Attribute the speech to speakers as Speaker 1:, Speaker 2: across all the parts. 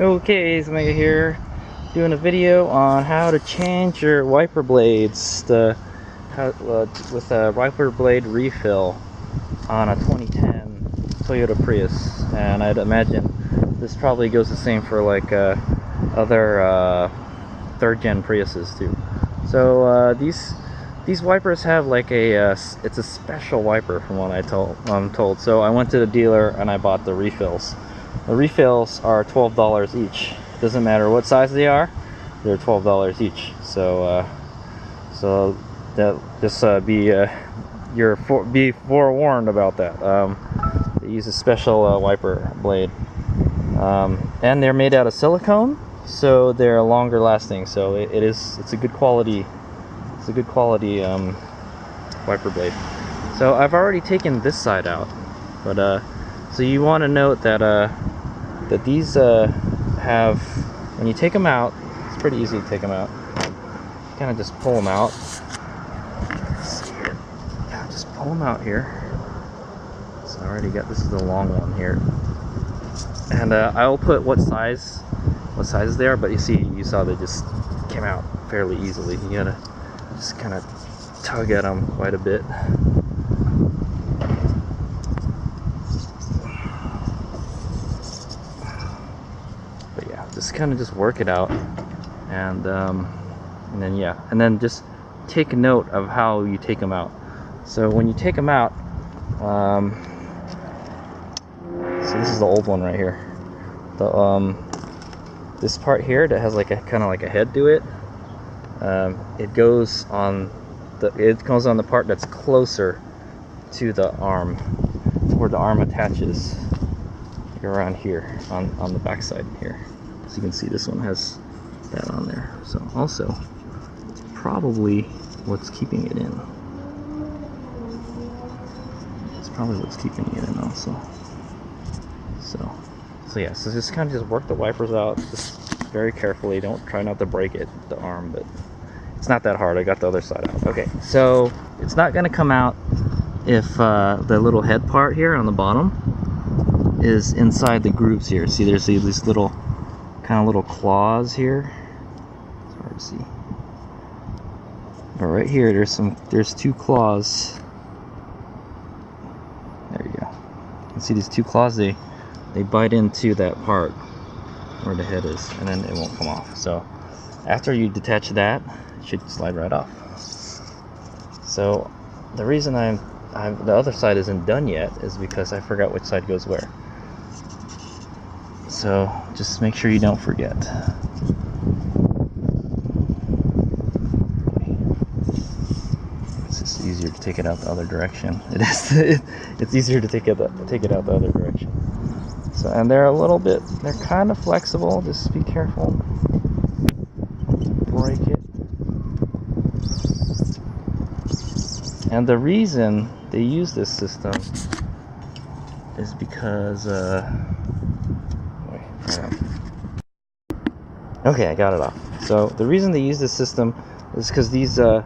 Speaker 1: Okay, HadesOmega here, doing a video on how to change your wiper blades with a wiper blade refill on a 2010 Toyota Prius. And I'd imagine this probably goes the same for like other third-gen Priuses too. So these wipers have like it's a special wiper from what I'm told. So I went to the dealer and I bought the refills. The refills are $12 each. Doesn't matter what size they are, they're $12 each. So be forewarned about that. They use a special wiper blade, and they're made out of silicone, so they're longer lasting. So it's a good quality. It's a good quality wiper blade. So I've already taken this side out, but so you want to note that these have, when you take them out, it's pretty easy to take them out. You kind of just pull them out. Let's see here. Yeah, just pull them out here. So I already got, this is the long one here, and I'll put what sizes they are. But you saw they just came out fairly easily. You gotta just kind of tug at them quite a bit. But yeah, just kind of just work it out, and then just take note of how you take them out. So when you take them out, so this is the old one right here. This part here that has like a kind of like a head to it. It goes on the part that's closer to the arm, where the arm attaches around here on the back side here. So you can see this one has that on there. So also, it's probably what's keeping it in. It's probably what's keeping it in also. So yeah, so just kind of just work the wipers out just very carefully. Don't try not to break it, the arm, but it's not that hard. I got the other side out. Okay, so it's not going to come out if the little head part here on the bottom is inside the grooves here. See, there's these little kind of little claws here. It's hard to see, but right here there's two claws. There you go. You can see these two claws. They bite into that part where the head is, and then it won't come off. So after you detach that, it should slide right off. So the reason the other side isn't done yet is because I forgot which side goes where. So just make sure you don't forget. It's just easier to take it out the other direction. It's easier to take it out the other direction. So, and they're kind of flexible. Just be careful. Break it. And the reason they use this system is because okay, I got it off. So the reason they use this system is because these the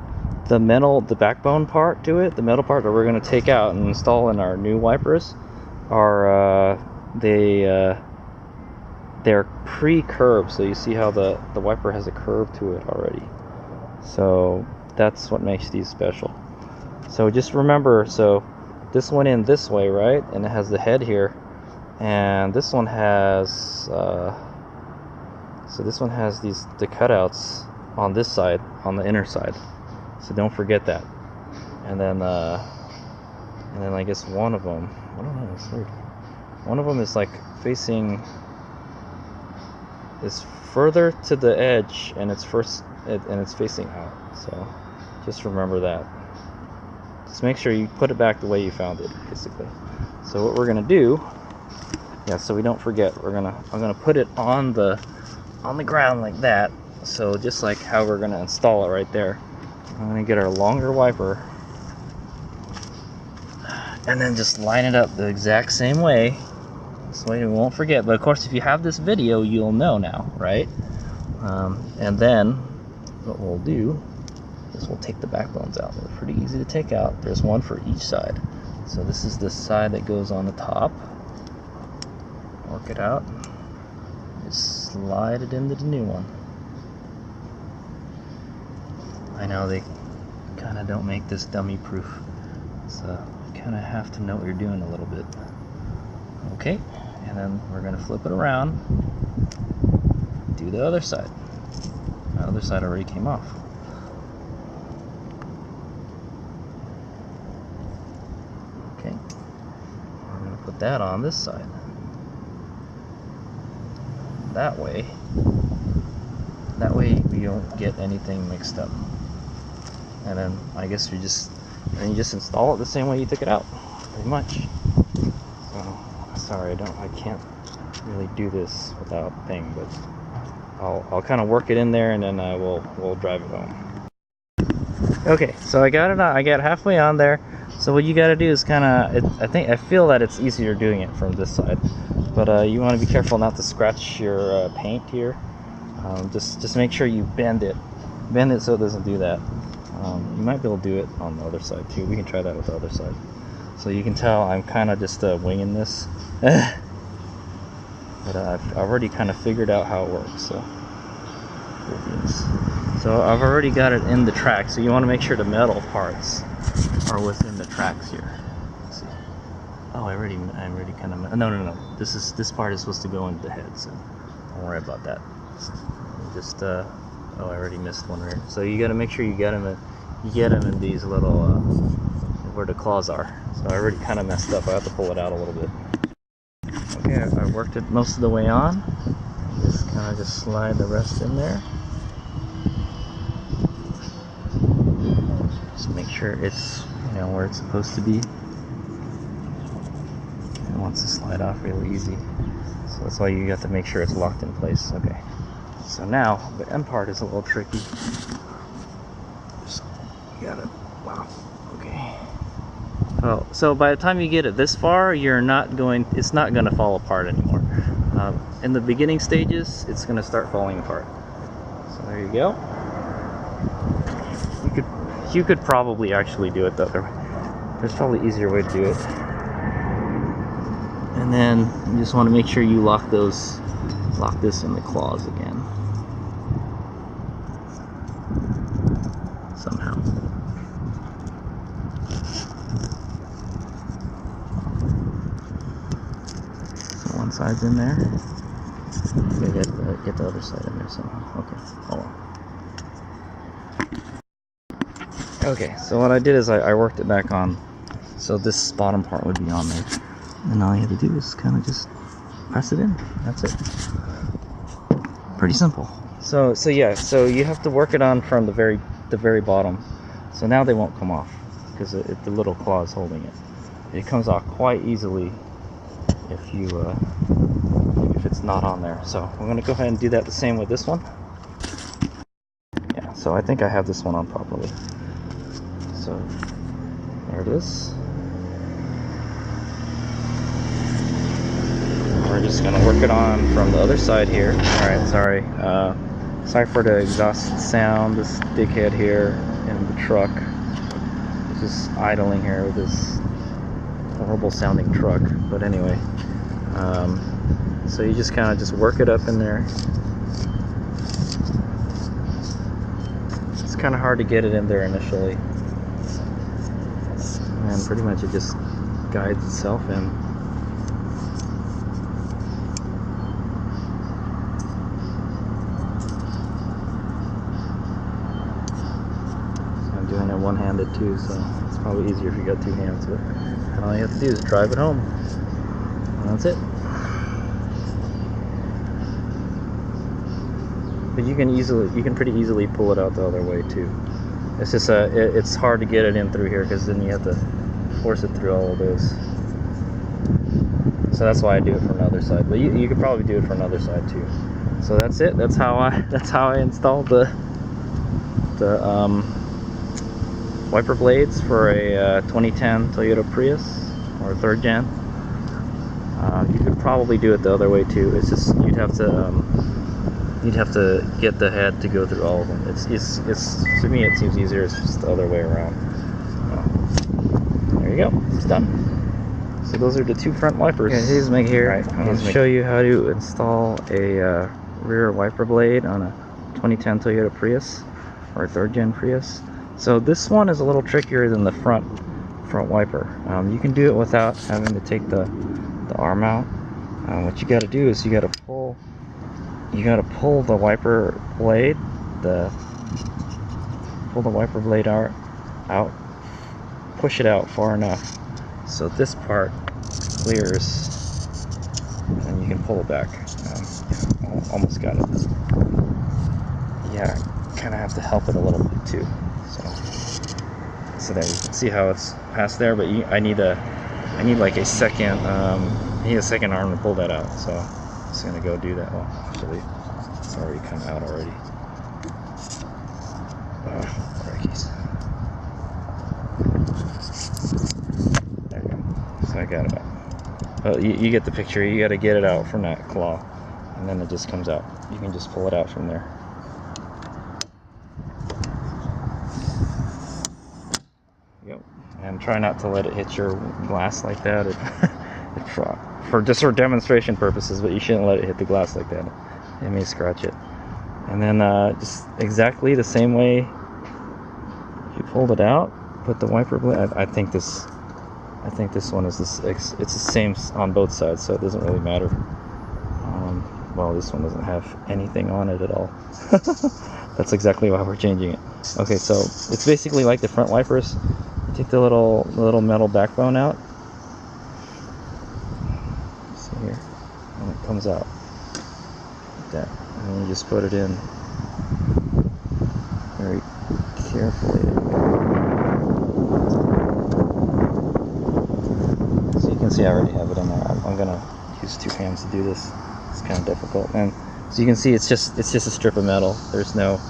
Speaker 1: backbone part to it, the metal part that we're going to take out and install in our new wipers, are they're pre-curved. So you see how the wiper has a curve to it already. So that's what makes these special. So just remember, so this went in this way, right? And it has the head here, and this one has this one has the cutouts on this side, on the inner side. So don't forget that. And then I guess one of them, I don't know, it's weird. One of them is like is further to the edge, and it's facing out. So just remember that. Just make sure you put it back the way you found it, basically. So what we're gonna do, yeah, so we don't forget, I'm gonna put it on the ground like that. So just like how we're gonna install it right there, I'm gonna get our longer wiper and then just line it up the exact same way. This way we won't forget. But of course, if you have this video, you'll know now, right? And then what we'll do is we'll take the backbones out. They're pretty easy to take out. There's one for each side. So this is the side that goes on the top. Work it out. Just slide it into the new one. I know they kind of don't make this dummy proof, so you kind of have to know what you're doing a little bit. Okay, and then we're going to flip it around, do the other side. The other side already came off. Okay, we're going to put that on this side. That way you don't get anything mixed up. And then I guess you just install it the same way you took it out, pretty much. So sorry, I can't really do this without thing, but I'll kind of work it in there, and then we'll drive it home. Okay, so I got it on. I got halfway on there. So what you got to do is kind of, I feel that it's easier doing it from this side, but you want to be careful not to scratch your paint here. Just make sure you bend it so it doesn't do that. You might be able to do it on the other side too. We can try that with the other side. So you can tell I'm kind of just winging this. But I've already kind of figured out how it works. So I've already got it in the track. So you want to make sure the metal parts are within the tracks here. Let's see. Oh, I already kind of, no. This part is supposed to go into the head, so don't worry about that. Oh, I already missed one here. So you got to make sure you get them in these little where the claws are. So I already kind of messed up. I have to pull it out a little bit. Okay, I worked it most of the way on. Just kind of just slide the rest in there. Just make sure it's where it's supposed to be. It wants to slide off really easy. So that's why you have to make sure it's locked in place. Okay. So now the end part is a little tricky. Just you gotta, wow, okay. Oh, so by the time you get it this far, it's not going to fall apart anymore. In the beginning stages, it's going to start falling apart. So there you go. You could probably actually do it the other way. There's probably an easier way to do it. And then you just want to make sure you lock this in the claws again. Somehow. So one side's in there. You gotta get the other side in there somehow. Okay. Hold on. Okay, so what I did is I worked it back on. So this bottom part would be on there. And all you have to do is kind of just press it in. That's it. Pretty simple. So yeah, so you have to work it on from the very bottom. So now they won't come off because the little claw is holding it. It comes off quite easily if it's not on there. So I'm going to go ahead and do that the same with this one. Yeah, so I think I have this one on properly. So there it is. We're just going to work it on from the other side here. Alright, sorry. Sorry for the exhaust sound. This dickhead here in the truck is just idling here with this horrible sounding truck. But anyway, so you just kind of just work it up in there. It's kind of hard to get it in there initially. And pretty much it just guides itself in. Doing it one-handed too, so it's probably easier if you got two hands, but all you have to do is drive it home, and that's it. But you can pretty easily pull it out the other way too. It's just it's hard to get it in through here because then you have to force it through all of those. So that's why I do it from the other side, but you could probably do it from another side too. So that's it. That's how I installed the wiper blades for a 2010 Toyota Prius, or 3rd gen. You could probably do it the other way too. It's just you'd have to get the head to go through all of them. It's to me it seems easier. It's just the other way around. There you go. It's done. So those are the two front wipers. Okay, HadesOmega here. Right, I'm going to show you how to install a rear wiper blade on a 2010 Toyota Prius, or a 3rd gen Prius. So this one is a little trickier than the front wiper. You can do it without having to take the arm out. What you got to do is you got to pull the wiper blade, pull the wiper blade out, push it out far enough so this part clears, and you can pull it back. Almost got it. Yeah, kind of have to help it a little bit too. So there you can see how it's past there, but I need like a second. I need a second arm to pull that out. So I'm just gonna go do that. Well, actually, it's already come out already. Crikey's. There you go. So I got it out. Well, you get the picture. You got to get it out from that claw, and then it just comes out. You can just pull it out from there. Yep. And try not to let it hit your glass like that. For just for demonstration purposes, but you shouldn't let it hit the glass like that. It may scratch it. And then just exactly the same way you pulled it out, put the wiper blade. I think this one is this. It's the same on both sides, so it doesn't really matter. Well, this one doesn't have anything on it at all. That's exactly why we're changing it. Okay, so it's basically like the front wipers. You take the little metal backbone out. See here, and it comes out like that, and then you just put it in very carefully. So you can see I already have it in there. I'm gonna use 2 hands to do this. It's kind of difficult, and so you can see it's just a strip of metal. There's no,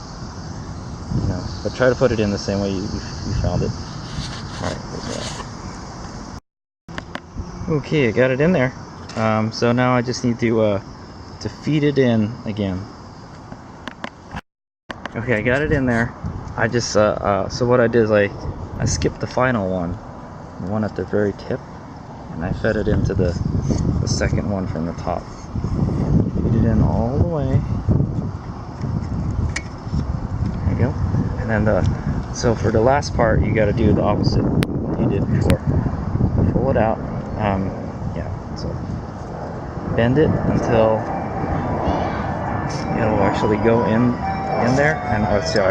Speaker 1: but try to put it in the same way you found it. All right, okay, I got it in there. So now I just need to feed it in again. Okay, I got it in there. I just so what I did is I skipped the final one, the one at the very tip, and I fed it into the second one from the top. Feed it in all the way. There you go. And then so for the last part, you got to do the opposite of what you did before. Pull it out. Yeah. So bend it until it'll actually go in there, and see, it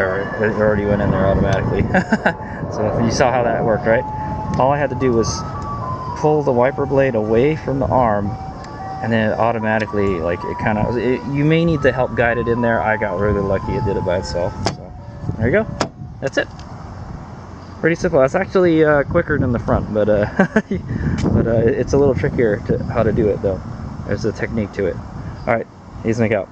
Speaker 1: already went in there automatically. So you saw how that worked, right? All I had to do was pull the wiper blade away from the arm, and then it automatically, like, you may need to help guide it in there. I got really lucky, it did it by itself. So there you go. That's it. Pretty simple. That's actually quicker than the front, but it's a little trickier how to do it though. There's a technique to it. All right, HadesOmega out.